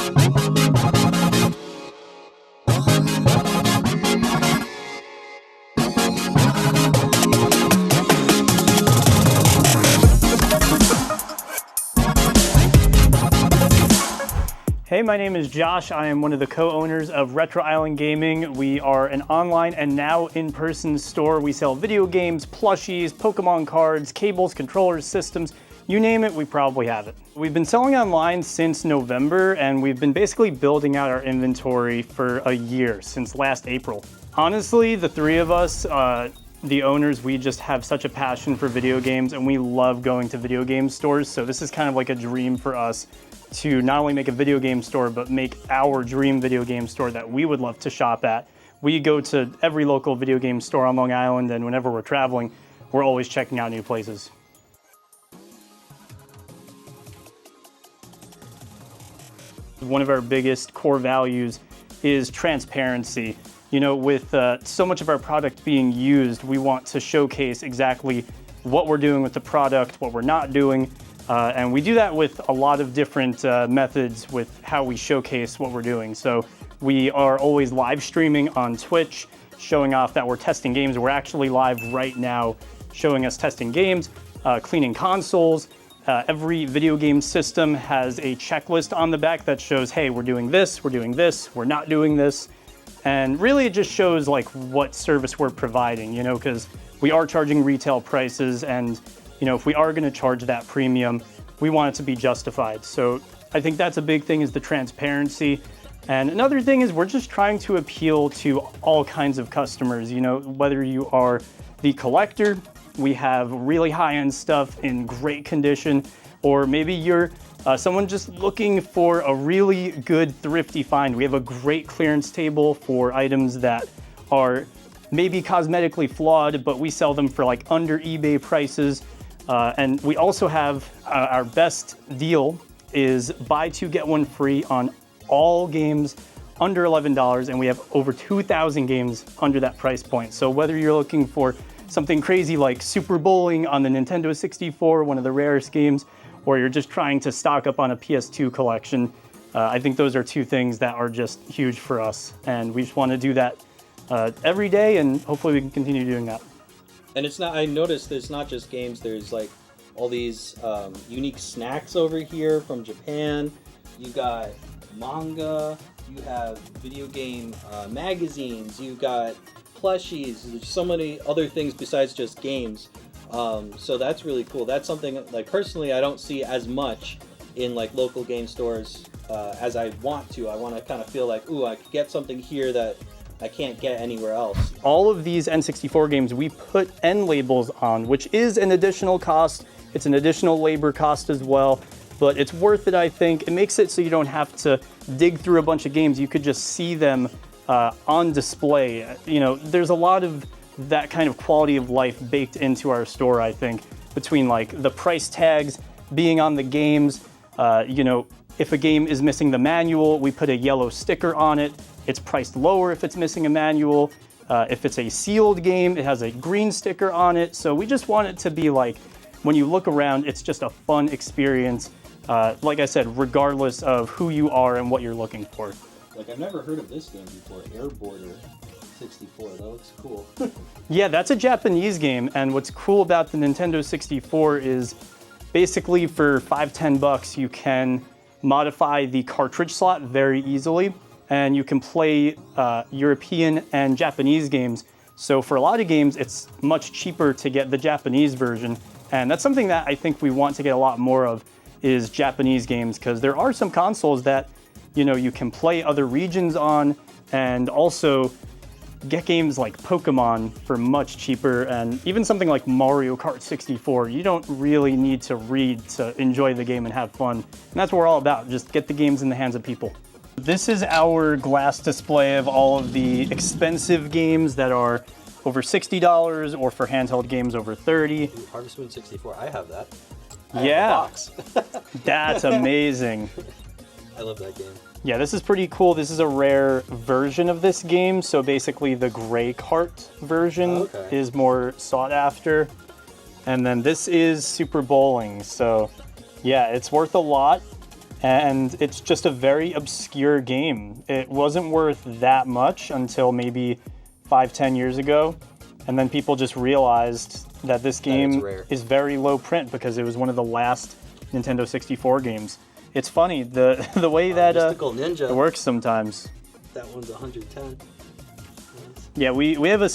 Hey, my name is Josh. I am one of the co-owners of Retro Island Gaming. We are an online and now in-person store. We sell video games, plushies, Pokemon cards, cables, controllers, systems, you name it, we probably have it. We've been selling online since November, and we've been basically building out our inventory for a year, since last April. Honestly, the three of us, the owners, we just have such a passion for video games, and we love going to video game stores, so this is kind of like a dream for us to not only make a video game store, but make our dream video game store that we would love to shop at. We go to every local video game store on Long Island, and whenever we're traveling, we're always checking out new places. One of our biggest core values is transparency. You know, with so much of our product being used, we want to showcase exactly what we're doing with the product, what we're not doing, and we do that with a lot of different methods with how we showcase what we're doing. So we are always live streaming on Twitch, showing off that we're testing games. We're actually live right now showing us testing games, cleaning consoles. Every video game system has a checklist on the back that shows, hey, we're doing this, we're not doing this. And really it just shows like what service we're providing, you know, because we are charging retail prices, and you know, if we are going to charge that premium, we want it to be justified. So I think that's a big thing, is the transparency. And another thing is we're just trying to appeal to all kinds of customers. You know, whether you are the collector, we have really high-end stuff in great condition, or maybe you're someone just looking for a really good thrifty find. We have a great clearance table for items that are maybe cosmetically flawed, but we sell them for like under eBay prices. And we also have our best deal is buy two, get one free on all games under $11, and we have over 2,000 games under that price point. So whether you're looking for something crazy like Super Bowling on the Nintendo 64, one of the rarest games, or you're just trying to stock up on a PS2 collection, I think those are two things that are just huge for us. And we just want to do that every day, and hopefully we can continue doing that. And it's not, I noticed there's not just games, there's like all these unique snacks over here from Japan. You got manga, you have video game magazines, you got plushies, there's so many other things besides just games. So that's really cool. That's something, like, personally I don't see as much in like local game stores as I want to. I want to kind of feel like, ooh, I could get something here that I can't get anywhere else. All of these N64 games, we put N labels on, which is an additional cost. It's an additional labor cost as well, but it's worth it, I think. It makes it so you don't have to dig through a bunch of games. You could just see them on display. You know, there's a lot of that kind of quality of life baked into our store, I think, between like the price tags being on the games. You know, if a game is missing the manual, we put a yellow sticker on it. It's priced lower if it's missing a manual. If it's a sealed game, it has a green sticker on it. So we just want it to be like, when you look around, it's just a fun experience. Like I said, regardless of who you are and what you're looking for. Like, I've never heard of this game before, Airborder 64, that looks cool. Yeah, that's a Japanese game, and what's cool about the Nintendo 64 is basically for $5-10 you can modify the cartridge slot very easily, and you can play European and Japanese games. So for a lot of games, it's much cheaper to get the Japanese version, and that's something that I think we want to get a lot more of, is Japanese games, because there are some consoles that, you know, you can play other regions on, and also get games like Pokemon for much cheaper, and even something like Mario Kart 64. You don't really need to read to enjoy the game and have fun. And that's what we're all about, just get the games in the hands of people. This is our glass display of all of the expensive games that are over $60, or for handheld games over $30. Harvest Moon 64, I have that. Yeah, that's amazing. I love that game. Yeah, this is pretty cool. This is a rare version of this game. So basically the gray cart version is more sought after. And then this is Super Bowling. So yeah, it's worth a lot. and it's just a very obscure game. It wasn't worth that much until maybe 5-10 years ago, and then people just realized that this game is very low print because it was one of the last Nintendo 64 games. It's funny, the way that Ninja. it works sometimes. That one's 110. Yeah, we have a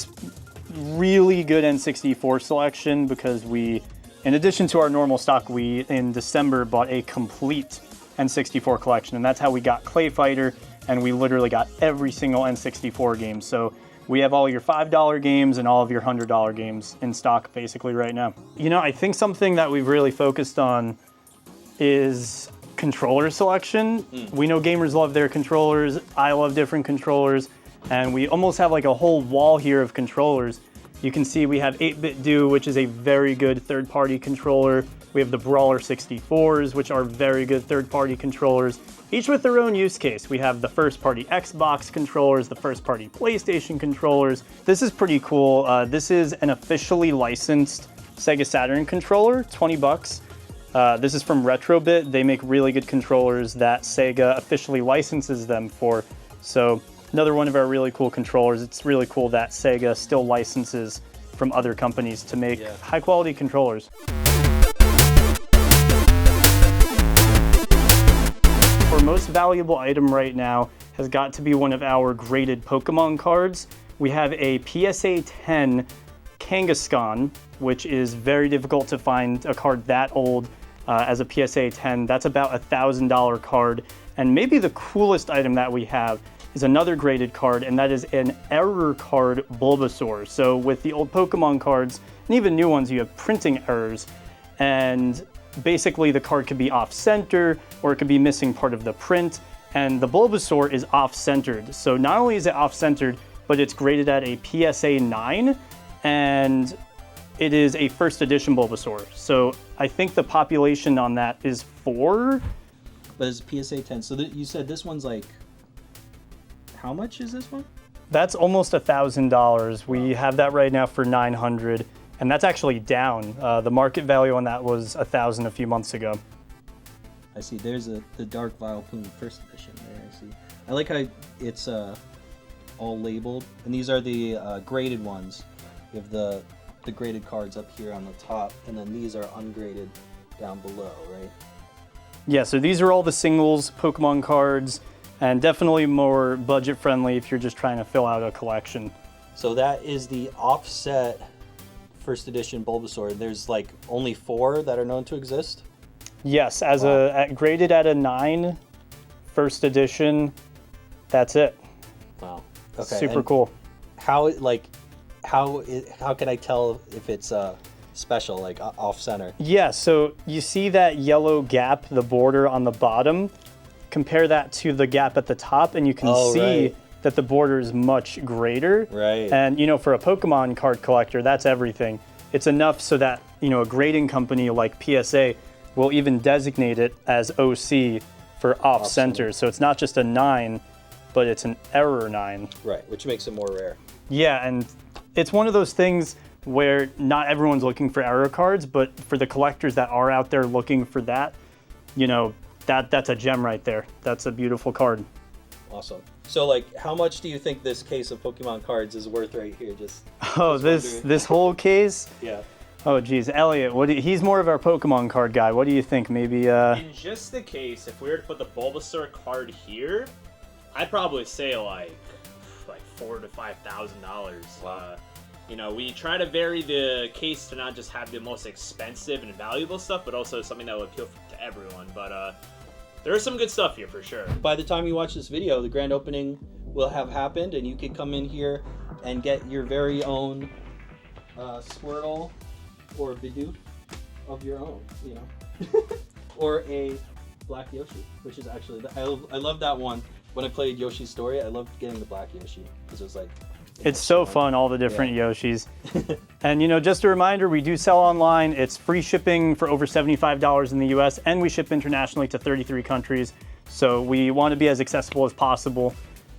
really good N64 selection because we, in addition to our normal stock, we in December bought a complete N64 collection, and that's how we got Clay Fighter, and we literally got every single N64 game. So we have all your $5 games and all of your $100 games in stock basically right now. You know, I think something that we've really focused on is controller selection. We know gamers love their controllers. I love different controllers. And we almost have like a whole wall here of controllers. You can see we have 8-Bit Do, which is a very good third-party controller. We have the Brawler 64s, which are very good third-party controllers, each with their own use case. We have the first-party Xbox controllers, the first-party PlayStation controllers. This is pretty cool. This is an officially licensed Sega Saturn controller, 20 bucks. This is from Retrobit. They make really good controllers that Sega officially licenses them for. So another one of our really cool controllers. It's really cool that Sega still licenses from other companies to make high quality controllers. Our most valuable item right now has got to be one of our graded Pokemon cards. We have a PSA 10 Kangaskhan, which is very difficult to find a card that old as a PSA 10. That's about $1,000 card. And maybe the coolest item that we have is another graded card, and that is an error card Bulbasaur. So with the old Pokemon cards, and even new ones, you have printing errors. And basically the card could be off-center, or it could be missing part of the print. And the Bulbasaur is off-centered. So not only is it off-centered, but it's graded at a PSA 9, and it is a first edition Bulbasaur. So I think the population on that is 4. But it's PSA 10. So you said this one's like, how much is this one? That's almost $1,000. We have that right now for $900, and that's actually down. The market value on that was $1,000 a few months ago. I see. There's the Dark Vileplume first edition there. I see. I like how it's all labeled, and these are the graded ones. You have the graded cards up here on the top, and then these are ungraded down below, right? Yeah. So these are all the singles Pokemon cards. And definitely more budget-friendly if you're just trying to fill out a collection. So that is the offset first edition Bulbasaur. There's like only 4 that are known to exist? Yes, as graded at a 9, first edition, that's it. Wow. Okay. Super cool. How can I tell if it's special, like off-center? Yeah, so you see that yellow gap, the border on the bottom? Compare that to the gap at the top, and you can see that the border is much greater. Right. And, you know, for a Pokemon card collector, that's everything. It's enough so that, you know, a grading company like PSA will even designate it as OC for off-center. So it's not just a 9, but it's an error 9. Right, which makes it more rare. Yeah, and it's one of those things where not everyone's looking for error cards, but for the collectors that are out there looking for that, you know, that's a gem right there. That's a beautiful card. Awesome. So, like, how much do you think this case of Pokemon cards is worth right here? Just this whole case? Yeah. Oh, geez, Elliot, he's more of our Pokemon card guy. What do you think? Maybe. In just the case, if we were to put the Bulbasaur card here, I'd probably say like $4,000 to $5,000. Wow. You know, we try to vary the case to not just have the most expensive and valuable stuff, but also something that will appeal to everyone. But there is some good stuff here for sure. By the time you watch this video, the grand opening will have happened, and you can come in here and get your very own Squirtle or Bidoof of your own, you know, or a Black Yoshi, which is actually I love that one. When I played Yoshi's Story, I loved getting the Black Yoshi because it was like. It's so fun, all the different Yoshis. And, you know, just a reminder, we do sell online. It's free shipping for over $75 in the US, and we ship internationally to 33 countries. So we want to be as accessible as possible,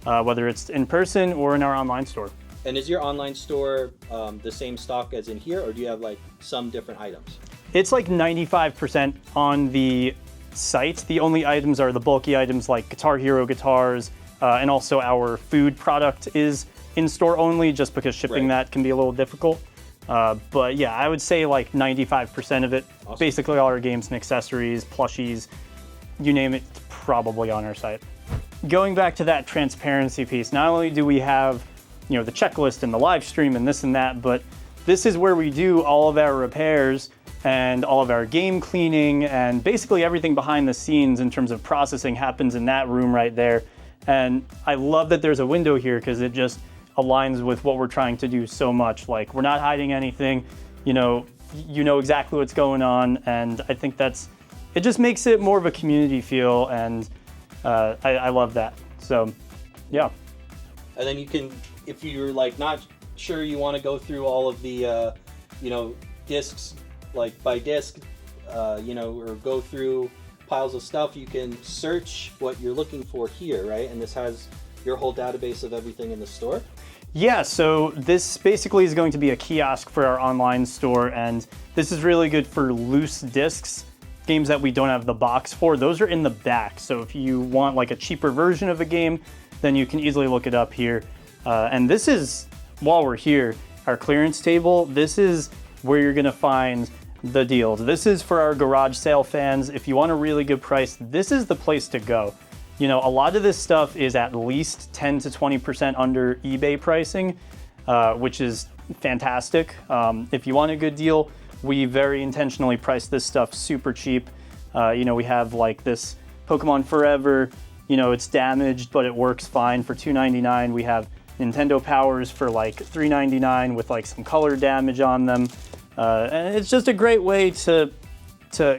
whether it's in person or in our online store. And is your online store the same stock as in here, or do you have like some different items? It's like 95% on the site. The only items are the bulky items like Guitar Hero guitars, and also our food product is in-store only, just because shipping that can be a little difficult. But yeah, I would say like 95% of it, basically all our games and accessories, plushies, you name it, probably on our site. Going back to that transparency piece, not only do we have, you know, the checklist and the live stream and this and that, but this is where we do all of our repairs and all of our game cleaning, and basically everything behind the scenes in terms of processing happens in that room right there. And I love that there's a window here because it just aligns with what we're trying to do so much. Like, we're not hiding anything, you know exactly what's going on, and I think it just makes it more of a community feel, and I love that. So, yeah. And then you can, if you're like not sure you want to go through all of the, discs, like by disc, or go through piles of stuff, you can search what you're looking for here, right? And this has your whole database of everything in the store. Yeah, so this basically is going to be a kiosk for our online store, and this is really good for loose discs, games that we don't have the box for. Those are in the back, so if you want like a cheaper version of a game, then you can easily look it up here. And this is, while we're here, our clearance table. This is where you're gonna find the deals. This is for our garage sale fans. If you want a really good price, this is the place to go. You know, a lot of this stuff is at least 10 to 20% under eBay pricing, which is fantastic. If you want a good deal, we very intentionally price this stuff super cheap. We have like this Pokemon Forever, it's damaged, but it works fine for $2.99. We have Nintendo Powers for like $3.99 with like some color damage on them. And it's just a great way to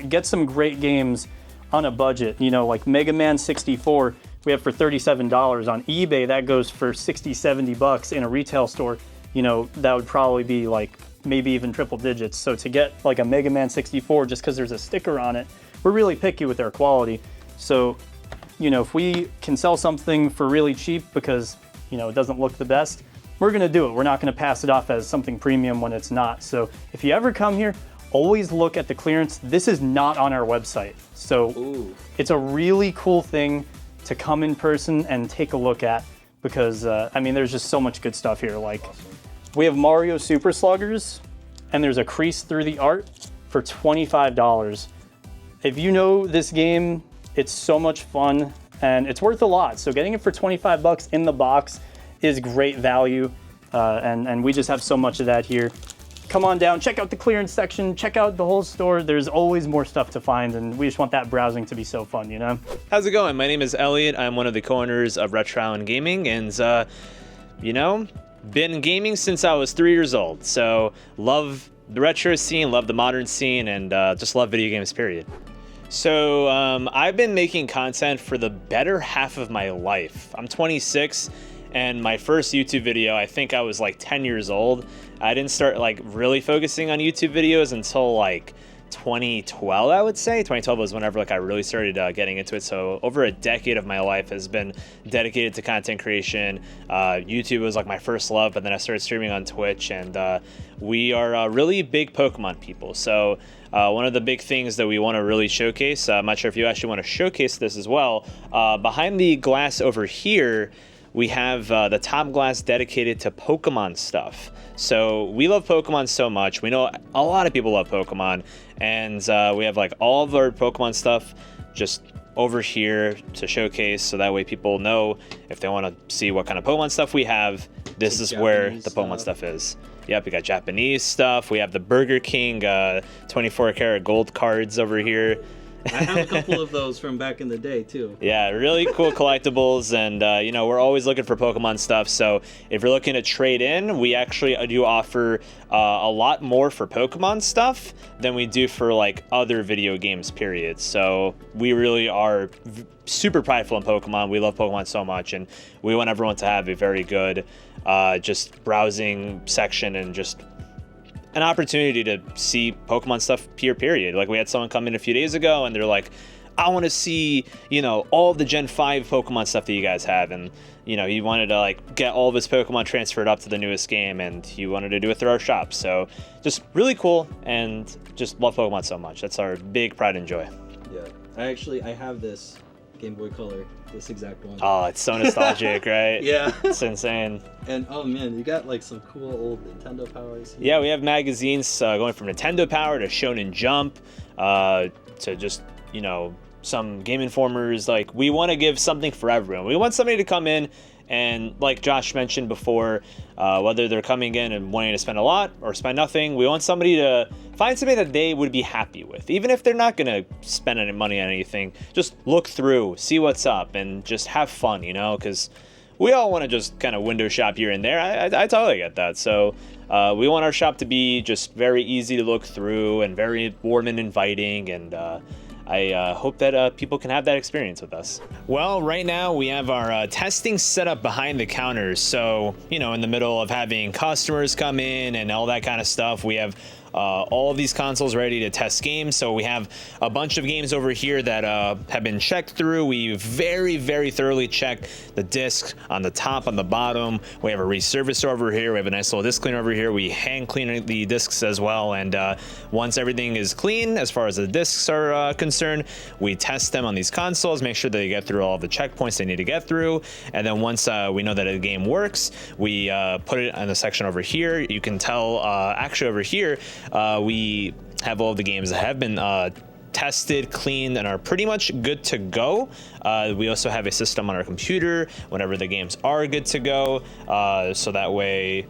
get some great games on a budget. Like Mega Man 64, we have for $37 on eBay. That goes for 60, 70 bucks in a retail store. That would probably be like maybe even triple digits. So to get like a Mega Man 64 just because there's a sticker on it, we're really picky with our quality. So, if we can sell something for really cheap because, it doesn't look the best, we're gonna do it. We're not gonna pass it off as something premium when it's not. So if you ever come here, always look at the clearance. This is not on our website. So It's a really cool thing to come in person and take a look at because, there's just so much good stuff here. Like, we have Mario Super Sluggers, and there's a crease through the art for $25. If you know this game, it's so much fun, and it's worth a lot. So getting it for 25 bucks in the box is great value, and we just have so much of that here. Come on down, check out the clearance section, check out the whole store. There's always more stuff to find, and we just want that browsing to be so fun, How's it going? My name is Elliot. I'm one of the co-owners of Retro Island Gaming, and been gaming since I was 3 years old. So love the retro scene, love the modern scene, and just love video games, period. So I've been making content for the better half of my life. I'm 26, and my first YouTube video, I think I was like 10 years old. I didn't start like really focusing on YouTube videos until like 2012, I would say. 2012 was whenever I really started getting into it. So over a decade of my life has been dedicated to content creation. YouTube was like my first love, but then I started streaming on Twitch, and we are really big Pokemon people. So one of the big things that we want to really showcase, I'm not sure if you actually want to showcase this as well, behind the glass over here, we have the top glass dedicated to Pokemon stuff. So we love Pokemon so much. We know a lot of people love Pokemon, and we have like all of our Pokemon stuff just over here to showcase, so that way people know if they want to see what kind of Pokemon stuff we have, this is where the Pokemon stuff is. Yep, we got Japanese stuff. We have the Burger King 24 karat gold cards over here. I have a couple of those from back in the day, too. Yeah, really cool collectibles, and, we're always looking for Pokemon stuff, so if you're looking to trade in, we actually do offer a lot more for Pokemon stuff than we do for, other video games, period. So we really are super prideful in Pokemon. We love Pokemon so much, and we want everyone to have a very good just browsing section and just an opportunity to see Pokemon stuff period. Like, we had someone come in a few days ago and they're like, I want to see, all the Gen 5 Pokemon stuff that you guys have. And, he wanted to get all of his Pokemon transferred up to the newest game, and he wanted to do it through our shop. So just really cool, and just love Pokemon so much. That's our big pride and joy. Yeah. I have this Game Boy Color, this exact one. Oh, it's so nostalgic, right? Yeah. It's insane. And oh man, you got like some cool old Nintendo powers here. Yeah, we have magazines going from Nintendo Power to Shonen Jump to just, you know, some Game Informers. Like, we want to give something for everyone. We want somebody to come in and, like Josh mentioned before, whether they're coming in and wanting to spend a lot or spend nothing, we want somebody to find something that they would be happy with. Even if they're not going to spend any money on anything, just look through, see what's up, and just have fun, you know, because we all want to just kind of window shop here and there. I totally get that. So we want our shop to be just very easy to look through and very warm and inviting, and I hope that people can have that experience with us. Well, right now we have our testing set up behind the counters. So, you know, in the middle of having customers come in and all that kind of stuff, we have all of these consoles ready to test games. So we have a bunch of games over here that have been checked through. We very, very thoroughly check the discs on the top, on the bottom. We have a resurfacer over here. We have a nice little disc cleaner over here. We hand clean the discs as well. And once everything is clean, as far as the discs are concerned, we test them on these consoles, make sure that they get through all the checkpoints they need to get through. And then once we know that a game works, we put it in the section over here. You can tell actually over here, we have all of the games that have been tested, cleaned, and are pretty much good to go. We also have a system on our computer whenever the games are good to go, so that way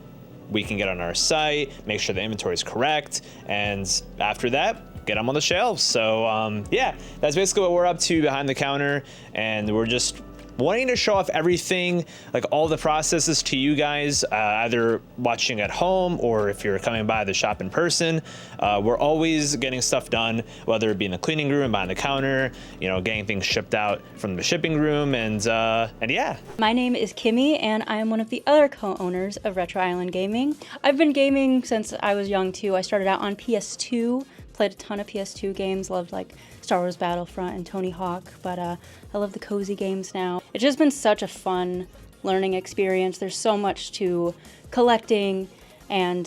we can get on our site, make sure the inventory is correct, and after that, get them on the shelves. So yeah, that's basically what we're up to behind the counter, and we're just wanting to show off everything, like all the processes to you guys, either watching at home or if you're coming by the shop in person. We're always getting stuff done, whether it be in the cleaning room, behind the counter, you know, getting things shipped out from the shipping room, and yeah. My name is Kimmy, and I am one of the other co-owners of Retro Island Gaming. I've been gaming since I was young too. I started out on PS2, played a ton of PS2 games, loved like Star Wars Battlefront and Tony Hawk, but I love the cozy games now. It's just been such a fun learning experience. There's so much to collecting and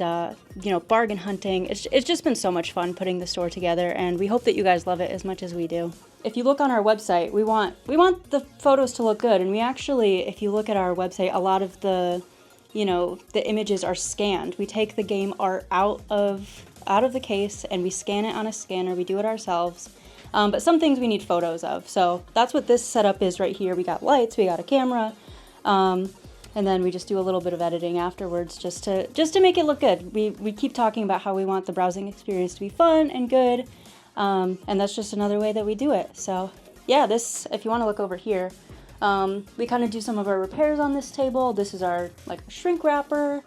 you know, bargain hunting. It's just been so much fun putting the store together, and we hope that you guys love it as much as we do. If you look on our website, we want the photos to look good, and we actually, if you look at our website, a lot of the, you know, the images are scanned. We take the game art out of the case and we scan it on a scanner. We do it ourselves. But some things we need photos of. So that's what this setup is right here. We got lights, we got a camera, and then we just do a little bit of editing afterwards just to make it look good. We keep talking about how we want the browsing experience to be fun and good, and that's just another way that we do it. So yeah, this, if you want to look over here, we kind of do some of our repairs on this table. This is our like shrink wrapper,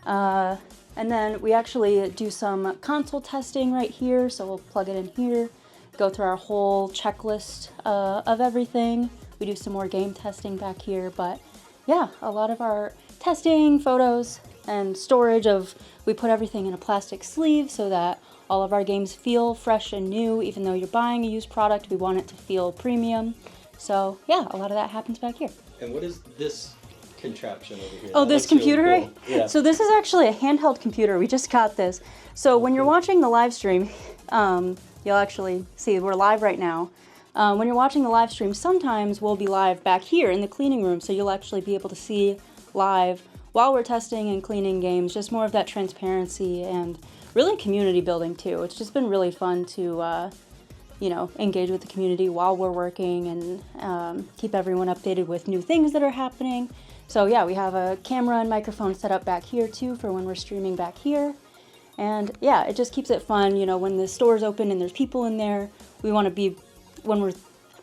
and then we actually do some console testing right here. So we'll plug it in here, go through our whole checklist of everything. We do some more game testing back here, but yeah, a lot of our testing, photos, and storage of, we put everything in a plastic sleeve so that all of our games feel fresh and new. Even though you're buying a used product, we want it to feel premium. So yeah, a lot of that happens back here. And what is this contraption over here? Oh, That this looks really computer? cool. Yeah. So this is actually a handheld computer. We just got this. So when you're watching the live stream, you'll actually see we're live right now. When you're watching the live stream, sometimes we'll be live back here in the cleaning room, so you'll actually be able to see live while we're testing and cleaning games, just more of that transparency and really community building too. It's just been really fun to you know, engage with the community while we're working and keep everyone updated with new things that are happening. So yeah, we have a camera and microphone set up back here too for when we're streaming back here. And yeah, it just keeps it fun. You know, when the store's open and there's people in there, we want to be, when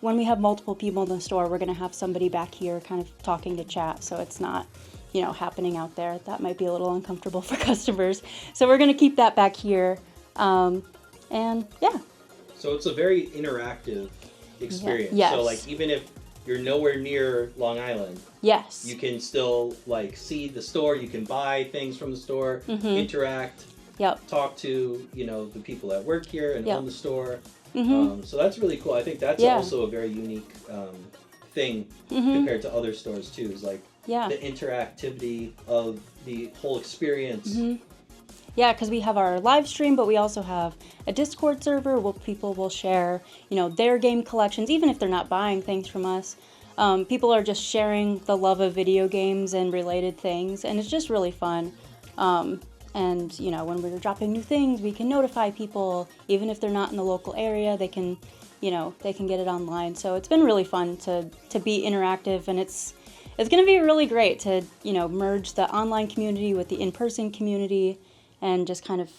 we have multiple people in the store, we're going to have somebody back here kind of talking to chat, so it's not, you know, happening out there. That might be a little uncomfortable for customers. So we're going to keep that back here. And yeah. So it's a very interactive experience. Yes. So like even if you're nowhere near Long Island, Yes. you can still like see the store, you can buy things from the store, interact, Yep. talk to, you know, the people that work here and Yep. own the store. Mm-hmm. So that's really cool. I think that's Yeah. also a very unique thing compared to other stores too, is like Yeah. the interactivity of the whole experience. Yeah, because we have our live stream, but we also have a Discord server where people will share, their game collections, even if they're not buying things from us. People are just sharing the love of video games and related things, and it's just really fun. And when we're dropping new things, we can notify people, even if they're not in the local area. They can, they can get it online. So it's been really fun to be interactive, and it's going to be really great to merge the online community with the in-person community, and just kind of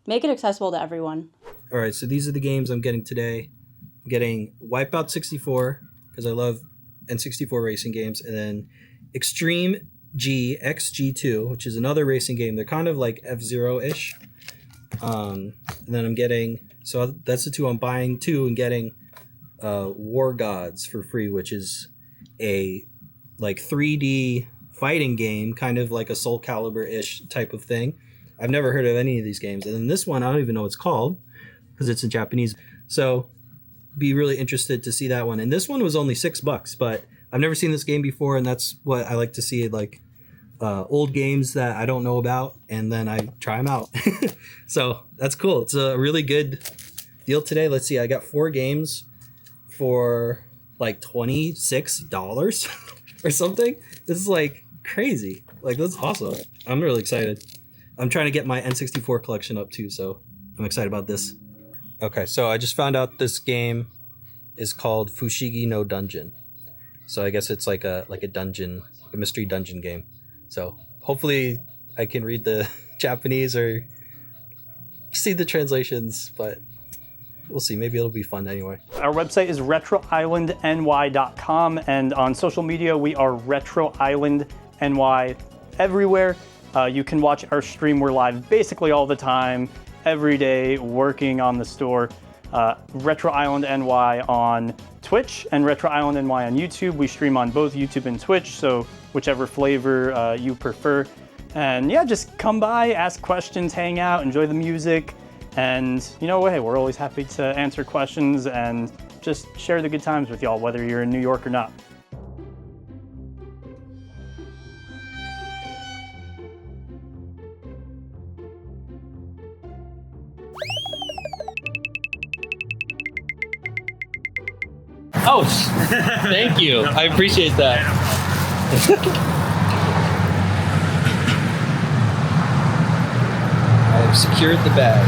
make it accessible to everyone. All right, so these are the games I'm getting today. I'm getting Wipeout 64 because I love N64 racing games, and then Extreme G XG2, which is another racing game. They're kind of like F-Zero-ish. And then I'm getting, so that's the two I'm buying, too, and getting War Gods for free, which is a like 3D fighting game, kind of like a Soul Calibur-ish type of thing. I've never heard of any of these games. And then this one, I don't even know what it's called because it's in Japanese. So be really interested to see that one. And this one was only $6, but I've never seen this game before, and that's what I like to see, like old games that I don't know about, and then I try them out. So that's cool. It's a really good deal today. Let's see. I got 4 games for like $26 or something. This is like crazy. Like, that's awesome. I'm really excited. I'm trying to get my N64 collection up too, so I'm excited about this. Okay, so I just found out this game is called Fushigi no Dungeon. So I guess it's like a dungeon, a mystery dungeon game. So hopefully I can read the Japanese or see the translations, but we'll see. Maybe it'll be fun anyway. Our website is retroislandny.com, and on social media we are retroislandny everywhere. You can watch our stream. We're live basically all the time, every day, working on the store. Retro Island NY on Twitch and Retro Island NY on YouTube. We stream on both YouTube and Twitch, so whichever flavor you prefer. And yeah, just come by, ask questions, hang out, enjoy the music. And hey, we're always happy to answer questions and just share the good times with y'all, whether you're in New York or not. Oh, thank you. I appreciate that. I have secured the bag.